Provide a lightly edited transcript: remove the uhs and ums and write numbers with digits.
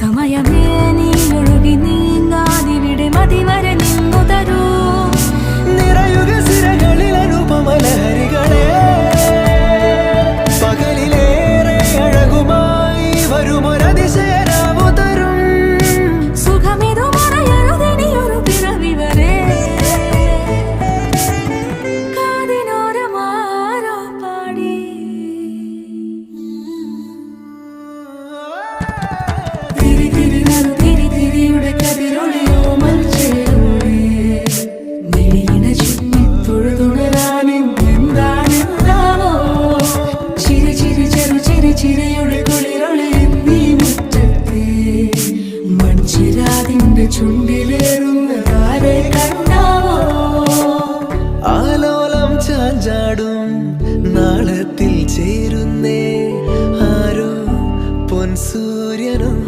സമയമേ നീ ഒഴുകി നീങ്ങാതിവിടെ മതിവരെ നിന്നു തരൂ. നിറയുക സിരകളിൽ അനുപമലഹരികളെ, പകലിലേറെ അഴകുമായി വരുമൊരതിശയരാവു തരും. സുഖമിതു മറയരുതിനിയൊരു പിറവി വരെ. കാതിനോരമാരോ പാടി തിരി തിരി നറു തിരി തിരിയുടെ കതിരൊളിയോ മൽച്ചേരുളേ. മിഴിയിണ ചുറ്റി തൊഴുതുണരാനും എന്താണെന്താവോ. ചിരി ചിരി ചെറു ചിരി ചിരിയുടെ കുളിരൊളി നീ മുറ്റത്തെ മൺചിരാതിന്റെ ചുണ്ടിലേറുന്നതാരെ കണ്ടാവോ. ആലോലം ചാഞ്ചാടും നാളത്തിൽ ചേരുന്നേ ആരോ പൊൻസൂര്യനും.